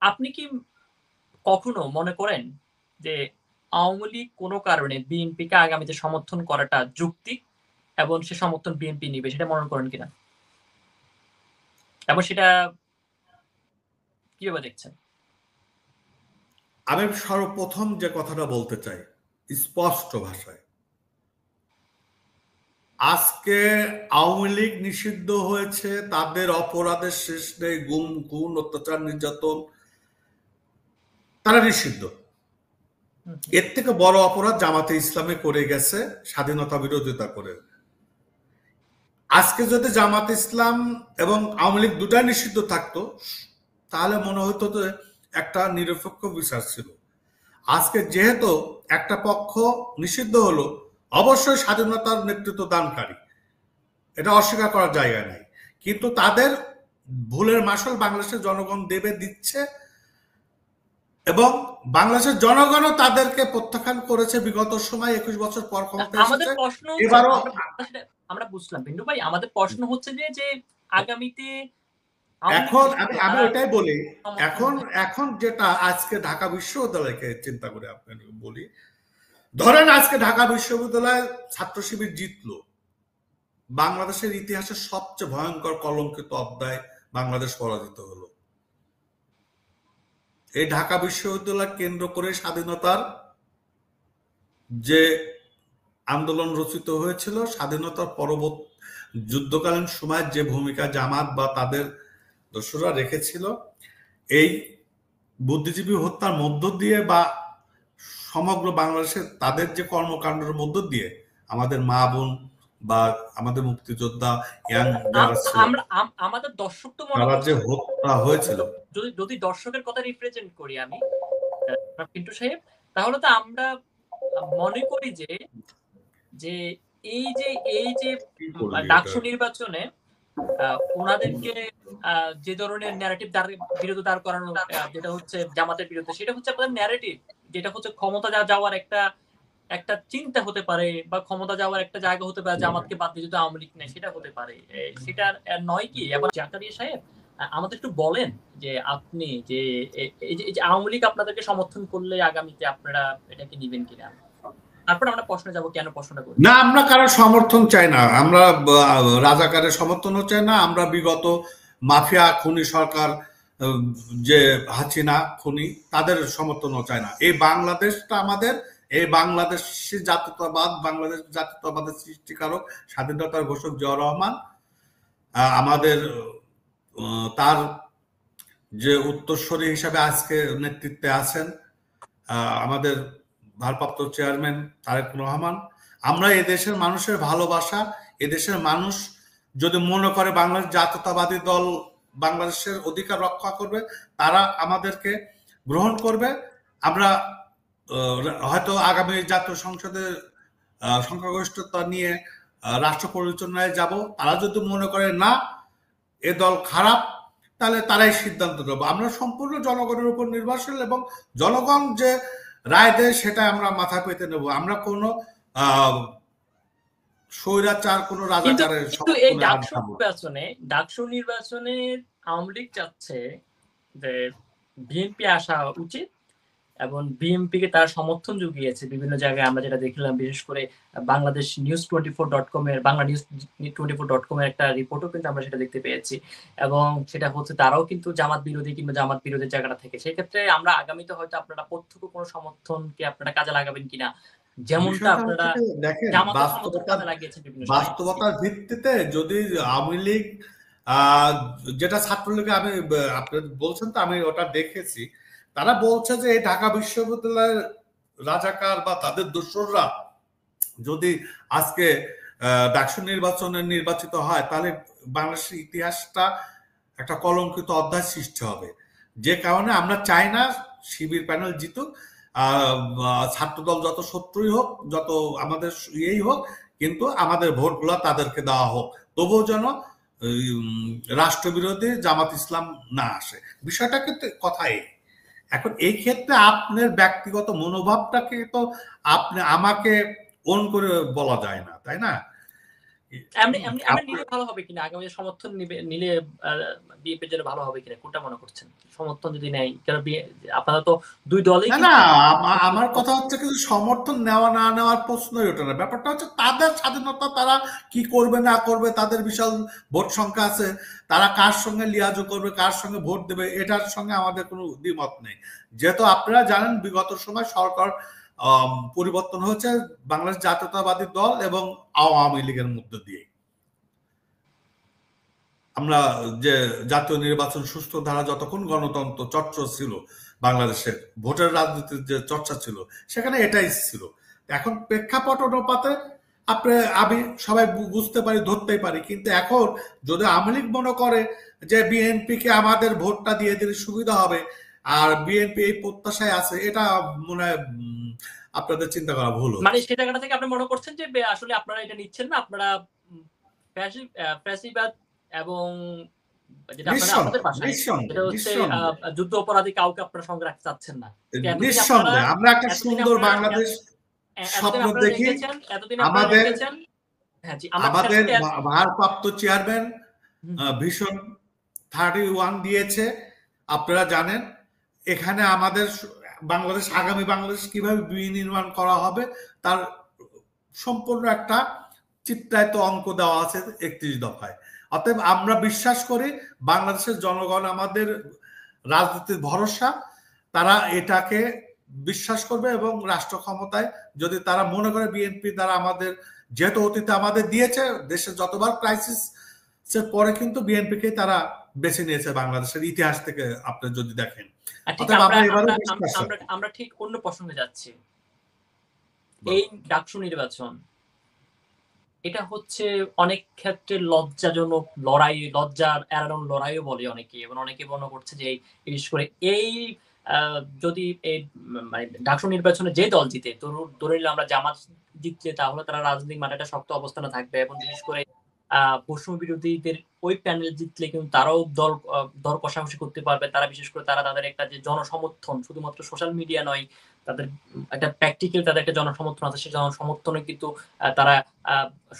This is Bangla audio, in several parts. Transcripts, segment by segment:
আপনি কি কখনো মনে করেন যে আওয়ামী লীগ কোনো কারণে বিএনপিকে আগামীতে সমর্থন করাটা যৌক্তিক এবং সে সমর্থন বিএনপি নিবে, সেটা মনে করেন কিনা, এবং সেটা কিভাবে দেখছেন? আমি সর্বপ্রথম যে কথাটা বলতে চাই স্পষ্ট ভাষায়, আজকে আওয়ামী লীগ নিষিদ্ধ হয়েছে, তাদের অপরাধের শেষ নেই, গুম খুন অত্যাচার নির্যাতন, তারা নিষিদ্ধ। এর থেকে বড় অপরাধ জামাতে ইসলামে করে গেছে স্বাধীনতা বিরোধিতা করে। আজকে যদি জামাত ইসলাম এবং আওয়ামী লীগ দুটাই নিষিদ্ধ থাকতো তাহলে মনে হতো যে একটা নিরপেক্ষ বিচার ছিল। আজকে যেহেতু একটা পক্ষ নিষিদ্ধ হলো, অবশ্যই স্বাধীনতার নেতৃত্ব দানকারী, এটা অস্বীকার করার জায়গা নাই, কিন্তু তাদের ভুলের মাসুল বাংলাদেশের জনগণ দেবে, দিচ্ছে, এবং বাংলাদেশের জনগণও তাদেরকে প্রত্যাখ্যান করেছে বিগত সময় 21 বছর পর ক্ষমতায় আমাদের এসেছে। প্রশ্ন এবারও আমরা বুঝলাম বিন্দু ভাই, আমাদের প্রশ্ন হচ্ছে যে আগামীতে এখন আমি ওটাই বলি, এখন যেটা আজকে ঢাকা বিশ্ববিদ্যালয়কে চিন্তা করে আপনাকে বলি, ধরেন আজকে ঢাকা বিশ্ববিদ্যালয় ছাত্র শিবির জিতলো, বাংলাদেশের ইতিহাসের সবচেয়ে ভয়ঙ্কর কলঙ্কিত অধ্যায় বাংলাদেশ পরাজিত হলো। এই ঢাকা বিশ্ববিদ্যালয় কেন্দ্র করে স্বাধীনতার যে আন্দোলন রচিত হয়েছিল, স্বাধীনতার পরবর্তী যুদ্ধকালীন সময় যে ভূমিকা জামাত বা তাদের দোসররা রেখেছিল, এই বুদ্ধিজীবী হত্যার মধ্য দিয়ে বা সমগ্র বাংলাদেশে তাদের যে কর্মকাণ্ডের মধ্য দিয়ে আমাদের মা বোন বা আমাদের মুক্তিযোদ্ধা ইয়াং যারা ছিল, আমাদের দর্শক তো তারা যে হত্যা হয়েছিল, যদি দর্শকের কথা রিপ্রেজেন্ট করি আমি পিন্টু সাহেব, তাহলে তো আমরা মনে করি যে এই যে ডাকসু নির্বাচনে ওনাদেরকে যে ধরনের ন্যারেটিভ বিরুদ্ধে দাঁড় করানো, যেটা হচ্ছে জামাতের বিরুদ্ধে, সেটা হচ্ছে আপনাদের ন্যারেটিভ, যেটা হচ্ছে ক্ষমতা যাওয়ার একটা চিন্তা হতে পারে, বা ক্ষমতা যাওয়ার একটা জায়গা হতে পারে, জামাতকে বাদ দিয়ে যদি আওয়ামী লীগ নেয় সেটা হতে পারে, সেটা নয় কি? এবার জাকারিয়া সাহেব আমাদের একটু বলেন যে আপনি যে এই যে আওয়ামী লীগ আপনাদেরকে সমর্থন করলে আগামীতে আপনারা এটাকে নিবেন কিনা, তারপর আমরা প্রশ্নে যাব কেন প্রশ্নটা করি। না, আমরা কারো সমর্থন চাই না, আমরা রাজাকারের সমর্থনও চাই না, আমরা বিগত মাফিয়া খুনি সরকার যে হাসিনা খুনি তাদের সমর্থনও চাই না। এই বাংলাদেশটা আমাদের, এই বাংলাদেশি জাতীয়তাবাদ, বাংলাদেশ জাতীয়তাবাদের সৃষ্টিকারক স্বাধীনতার ঘোষক জিয়াউর রহমান, আমাদের তার যে উত্তরসূরি হিসাবে আজকে নেতৃত্বে আছেন আমাদের ভারপ্রাপ্ত চেয়ারম্যান তারেক রহমান, আমরা এদেশের মানুষের ভালোবাসা, এদেশের মানুষ যদি মনে করে বাংলাদেশ জাতীয়তাবাদী দল বাংলাদেশের অধিকার রক্ষা করবে, তারা আমাদেরকে গ্রহণ করবে। আমরা হয়তো আগামী জাতীয় সংসদে সংখ্যাগরিষ্ঠতা নিয়ে রাষ্ট্র পরিচালনায় যাব, তারা যদি মনে করে না এ দল খারাপ, তাহলে তারাই সিদ্ধান্ত নেব। আমরা সম্পূর্ণ জনগণের উপর নির্ভরশীল, এবং জনগণ যে রায় দেয় সেটা আমরা মাথায় পেতে নেব। আমরা কোনো স্বৈরাচার, কোনো রাজাকারের এই ডাকসু নির্বাচনে আওয়ামী লীগ চাচ্ছে যে বিএনপি আসা উচিত, এবং বিএনপিকে তারা সমর্থন জুগিয়েছে বিভিন্ন জায়গায়। আমরা যেটা দেখলাম, বিশেষ করে বাংলাদেশ নিউজ 24.com এর, বাংলা নিউজ 24.com এর একটা রিপোর্টও কিন্তু আমরা সেটা দেখতে পেয়েছি, এবং সেটা হচ্ছে তারাও কিন্তু জামাত বিরোধী কিংবা জামাত বিরোধী জায়গাটা থেকে। সেক্ষেত্রে আমরা আগামীতে হয়তো আপনারা প্রত্যক্ষ কোনো সমর্থনকে আপনারা কাজে লাগাবেন কিনা, যেমনটা আপনারা বাস্তবতার ভিত্তিতে যদি আওয়ামী লীগ যেটা ছাত্রলীগ, আমি আপনি বলছেন তো, আমি ওটা দেখেছি, তারা বলছে যে এই ঢাকা বিশ্ববিদ্যালয়ের রাজাকার বা তাদের দোসররা যদি আজকে ডাকসু নির্বাচনে নির্বাচিত হয়, তাহলে বাংলাদেশের ইতিহাসটা একটা কলঙ্কিত অধ্যায় সৃষ্টি হবে। যে কারণে আমরা চাই না শিবির প্যানেল জিতুক, ছাত্রদল যত শত্রুই হোক, যত আমাদের ইয়েই হোক, কিন্তু আমাদের ভোটগুলো তাদেরকে দেওয়া হোক, তবুও যেন রাষ্ট্রবিরোধী জামাত ইসলাম না আসে। বিষয়টা কিন্তু কথাই। এখন এই ক্ষেত্রে আপনার ব্যক্তিগত মনোভাবটাকে তো আপনি আমাকে অন করে বলা যায় না, তাই না? এমনি এমনি এমনি নিলে ভালো হবে কিনা, আগামী সমর্থন নিলে বিএনপির জন্য ভালো হবে কিনা, কোনটা মনে করছেন? সমর্থন যদি নেয়, কারণ আপনারা তো দুই দলই না না, কিন্তু আমার কথা হচ্ছে কিন্তু সমর্থন নেওয়া না নেওয়ার প্রশ্নই ওঠে না। ব্যাপারটা হচ্ছে তাদের স্বাধীনতা, তারা কি করবে না করবে, তাদের বিশাল ভোট সংখ্যা আছে, তারা কার সঙ্গে লিয়াজো করবে, কার সঙ্গে ভোট দেবে, এটার সঙ্গে আমাদের কোনো দ্বিমত নেই। যেহেতু আপনারা জানেন বিগত সময় সরকার পরিবর্তন হচ্ছে বাংলাদেশ জাতীয়তাবাদী দল এবং আওয়ামী লীগের মধ্য দিয়ে। আমরা যে জাতীয় নির্বাচন সুষ্ঠু ধারা, যতক্ষণ গণতন্ত্র চর্চা ছিল বাংলাদেশের, ভোটের রাজনীতির যে চর্চা ছিল, সেখানে এটাই ছিল। এখন প্রেক্ষাপট অনুপাতে আমি সবাই বুঝতে পারি, ধরতেই পারি, কিন্তু এখন যদি আওয়ামী লীগ মনে করে যে বিএনপি কে আমাদের ভোটটা দিয়ে দিলে সুবিধা হবে, আর বিএনপি এই প্রত্যাশায় আছে, এটা মনে হয় আপনাদের চিন্তা করা ভুল। মানে সেই জায়গাটা থেকে আপনি মনে করছেন যে আসলে আপনারা এটা নিচ্ছেন না, আপনারা ফ্যাসিবাদ এবং যেটা আপনাদের ভাষায় এটা হচ্ছে যুদ্ধ অপরাধী কাউকে আপনারা সঙ্গে রাখতে চাচ্ছেন না। নিঃসন্দেহে আমরা একটা সুন্দর বাংলাদেশ স্বপ্ন দেখি। আমাদের ভারপ্রাপ্ত চেয়ারম্যান ভীষণ 31 দিয়েছে, আপনারা জানেন। এখানে আমাদের বাংলাদেশ, আগামী বাংলাদেশ কিভাবে বিনির্মাণ করা হবে তার সম্পূর্ণ একটা চিত্রায়িত অঙ্ক দেওয়া আছে 31 দফায়। অতএব আমরা বিশ্বাস করি বাংলাদেশের জনগণ আমাদের রাজনীতির ভরসা, তারা এটাকে বিশ্বাস করবে এবং রাষ্ট্র ক্ষমতায় যদি তারা মনে করে বিএনপি দ্বারা আমাদের, যেহেতু অতীতে আমাদের দিয়েছে, দেশের যতবার ক্রাইসিস পরে কিন্তু বিএনপিকে তারা বেছে নিয়েছে বাংলাদেশের ইতিহাস থেকে আপনি যদি দেখেন। আমরা ঠিক অন্য প্রসঙ্গে যাচ্ছি। এই ডাকসু নির্বাচন, এটা হচ্ছে অনেক ক্ষেত্রে লজ্জাজনক লড়াই, লজ্জার এড়ানোর লড়াইও বলে অনেকে, এবং অনেকে মনে করছে যে বিশেষ করে এই যদি এই মানে ডাকসু নির্বাচনে যে দল জিতে, ধরে নিলে আমরা জামাত জিতলে, তাহলে তারা রাজনৈতিক মাঠে একটা শক্ত অবস্থানে থাকবে, এবং বিশেষ করে বৈষম্য বিরোধীদের ওই প্যানেল জিতলে কিন্তু তারাও দর কষাকষি করতে পারবে। তারা বিশেষ করে তাদের একটা যে জনসমর্থন, শুধুমাত্র সোশ্যাল মিডিয়া নয়, তাদের একটা প্র্যাকটিক্যাল তাদের একটা জনসমর্থন আছে, সেই জনসমর্থনে কিন্তু তারা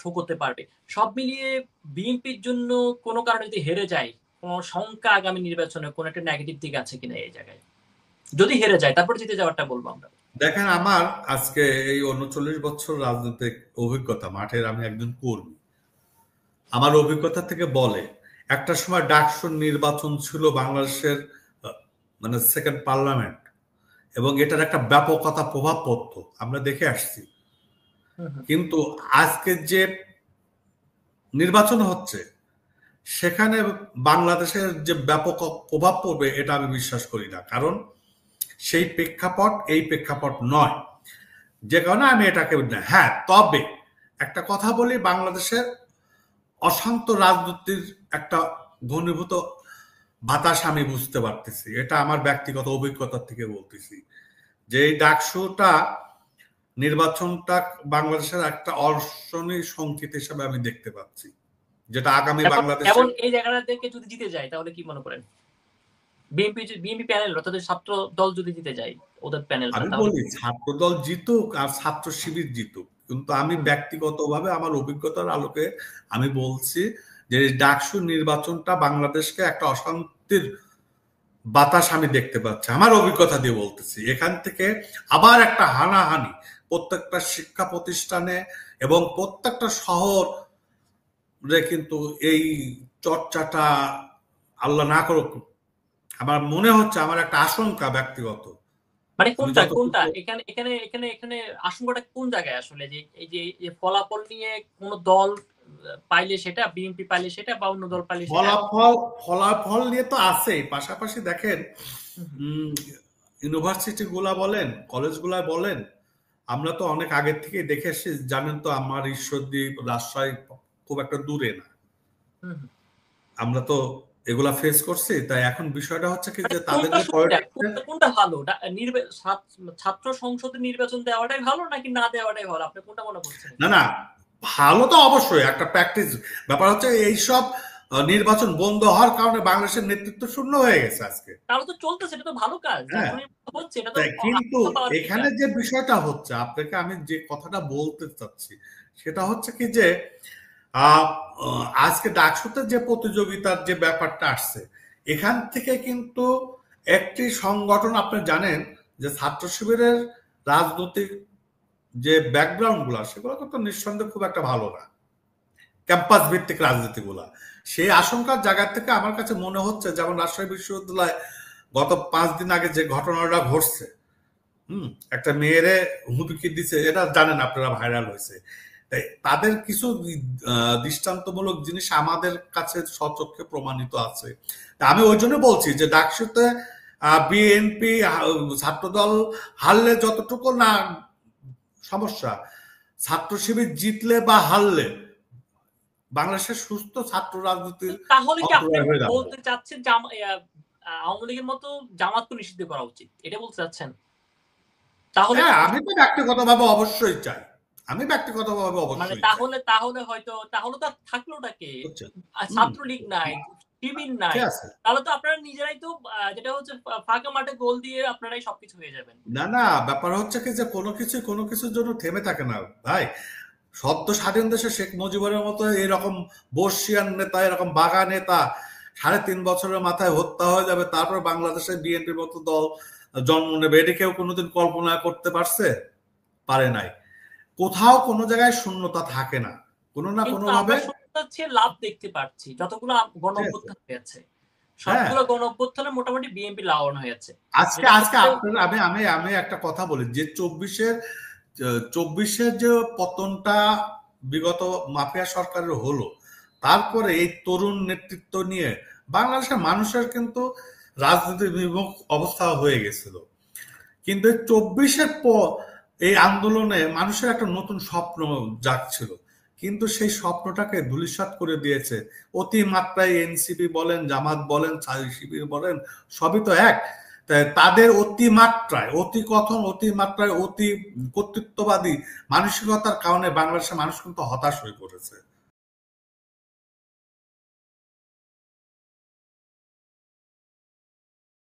শো করতে পারবে। সব মিলিয়ে বিএনপির জন্য কোনো কারণে যদি হেরে যায়, কোনো শঙ্কা আগামী নির্বাচনে কোন একটা নেগেটিভ দিক আছে কিনা এই জায়গায়? যদি হেরে যায়, তারপর জিতে যাওয়ারটা বলবো আমরা। দেখেন, আমার আজকে এই 39 বছর রাজনৈতিক অভিজ্ঞতা, মাঠের আমি একজন কর্মী, আমার অভিজ্ঞতা থেকে বলে, একটা সময় ডাকসুর নির্বাচন ছিল বাংলাদেশের মানে সেকেন্ড পার্লামেন্ট, এবং এটার একটা ব্যাপকতা প্রভাব পড়তো, আমরা দেখে আসছি। কিন্তু আজকে যে নির্বাচন হচ্ছে সেখানে বাংলাদেশের যে ব্যাপক প্রভাব পড়বে এটা আমি বিশ্বাস করি না, কারণ সেই প্রেক্ষাপট এই প্রেক্ষাপট নয়, যে কারণে আমি এটাকে, হ্যাঁ, তবে একটা কথা বলি, বাংলাদেশের অশান্ত রাজনীতির একটা ঘনীভূত বাতাস আমি বুঝতে পারতেছি, এটা আমার ব্যক্তিগত অভিজ্ঞতা থেকে বলতেছি, যে এই ডাকসুটা নির্বাচনটা বাংলাদেশের একটা অর্শনী সংকেত হিসেবে আমি দেখতে পাচ্ছি, যেটা আগামী বাংলাদেশ। এবং এই জায়গাটা থেকে যদি জিতে যায় তাহলে কি মনে করেন? বিএনপি প্যানেল, অর্থাৎ ছাত্র দল যদি জিতে যায়, ওদের প্যানেল, আমি বলি ছাত্র দল জিতুক আর ছাত্র শিবির জিতুক, কিন্তু আমি ব্যক্তিগতভাবে আমার অভিজ্ঞতার আলোকে আমি বলছি যে ডাকসু নির্বাচনটা বাংলাদেশকে একটা অশান্তির বাতাস আমি দেখতে পাচ্ছি, আমার অভিজ্ঞতা দিয়ে বলতেছি। এখান থেকে আবার একটা হানাহানি প্রত্যেকটা শিক্ষা প্রতিষ্ঠানে এবং প্রত্যেকটা শহরে কিন্তু এই চর্চাটা আল্লাহ না করুক, আমার মনে হচ্ছে, আমার একটা আশঙ্কা ব্যক্তিগত। মানে কোনটা এখানে আশঙ্কাটা কোন জায়গায় আসলে, যে এই যে ফলাফল নিয়ে কোন দল পাইলে সেটা, বিএনপি পাইলে সেটা, বা অন্য দল পাইলে সেটা? ফলাফল নিয়ে তো আছেই, পাশাপাশি দেখেন ইউনিভার্সিটি গুলা বলেন, কলেজ গুলা বলেন, আমরা তো অনেক আগের থেকে দেখে এসেছি, জানেন তো আমার ঈশ্বরদীপ, রাজশাহী খুব একটা দূরে না, আমরা তো এগুলা ফেস করছি। তাই এখন বিষয়টা হচ্ছে কি, যে তাদের কোনটা ভালো, ছাত্র সংসদের নির্বাচন দেওয়াটাই ভালো নাকি না দেওয়াটাই ভালো, আপনি কোনটা মনে করছেন? না, ভালো তো অবশ্যই, একটা প্র্যাকটিস ব্যাপার হচ্ছে, এইসব নির্বাচন বন্ধ হওয়ার কারণে বাংলাদেশের নেতৃত্ব শূন্য হয়ে গেছে আজকে। তাহলে তো চলতেছে, এটা তো ভালো কাজ হচ্ছে, এটা তো। কিন্তু এখানে যে বিষয়টা হচ্ছে, আপনাকে আমি যে কথাটা বলতে চাচ্ছি সেটা হচ্ছে কি, যে আহ, আজকে ডাকসুতে যে প্রতিযোগিতার যে ব্যাপারটা আসছে, এখান থেকে কিন্তু একটি সংগঠন, আপনি জানেন যে ছাত্র শিবিরের রাজনৈতিক যে ব্যাকগ্রাউন্ড গুলা, সেগুলো কিন্তু নিঃসন্দেহে খুব একটা ভালো না, ক্যাম্পাস ভিত্তিক রাজনীতি গুলা। সেই আশঙ্কার জায়গা থেকে আমার কাছে মনে হচ্ছে, যেমন রাজশাহী বিশ্ববিদ্যালয় গত 5 দিন আগে যে ঘটনাটা ঘটছে, একটা মেয়েরে হুমকি দিছে, এটা জানেন আপনারা, ভাইরাল হয়েছে। তাই তাদের কিছু দৃষ্টান্তমূলক জিনিস আমাদের কাছে সচক্ষে প্রমাণিত আছে। আমি ওই জন্য বলছি যে ডাকসুতে বিএনপি ছাত্রদল হারলে যতটুকু না সমস্যা, ছাত্র শিবির জিতলে বা হারলে বাংলাদেশের সুস্থ ছাত্র রাজনীতির তাহলে কি আপনি অন্তরায় হয়ে যাবে। বলতে চাচ্ছেন আওয়ামী লীগের মতো জামাতকে নিষিদ্ধ করা উচিত, এটা বলতে চাচ্ছেন? তাহলে হ্যাঁ, আমি তো ব্যক্তিগতভাবে অবশ্যই চাই, আমি ব্যক্তিগতভাবে মানে অবশ্যই চাই। তাহলে হয়তো, তাহলে তো থাকলোটাকে বুঝছেন? ছাত্রলীগ নাই, শিবির নাই, ঠিক আছে। তাহলে তো আপনারা নিজেরাই তো যেটা হচ্ছে ফাঁকা মাঠে গোল দিয়ে আপনারাই সবকিছু হয়ে যাবেন। না না, ব্যাপার হচ্ছে কি যে কোনো কিছুর জন্য থেমে থাকে না ভাই। সদ্য স্বাধীন দেশে শেখ মুজিবের মতো এরকম বর্ষিয়ান নেতা, এরকম বাঘা নেতা 3.5 বছরের মাথায় হত্যা হয়ে যাবে, তারপর বাংলাদেশে বিএনপির মতো দল জন্ম নেবে, এটি কেউ কোনোদিন কল্পনা করতে পারছে? পারে নাই। কোথাও কোনো জায়গায় শূন্যতা থাকে না, কোনো না কোনো ভাবে। লাভ দেখতে পাচ্ছি যতগুলো গণ অভ্যুত্থান হয়েছে, সবগুলো গণ অভ্যুত্থানে মোটামুটি বিএনপি লাভবান হয়েছে। আজকে আপনার আমি একটা কথা বলি যে 24-এর যে পতনটা বিগত মাফিয়া সরকারের হলো, তারপরে এই তরুণ নেতৃত্ব নিয়ে বাংলাদেশের মানুষের কিন্তু রাজনীতি বিমুখ অবস্থা হয়ে গেছিল। কিন্তু 24-এর পর এই আন্দোলনে মানুষের একটা নতুন স্বপ্ন জাগছিল, কিন্তু সেই স্বপ্নটাকে ধূলিসাৎ করে দিয়েছে অতিমাত্রায়। এনসিপি বলেন, জামাত বলেন, শিবির বলেন, সবই তো এক। তাদের অতিমাত্রায় অতিকথন, অতিমাত্রায় অতি কর্তৃত্ববাদী মানসিকতার কারণে বাংলাদেশের মানুষ কিন্তু হতাশ হয়ে পড়েছে।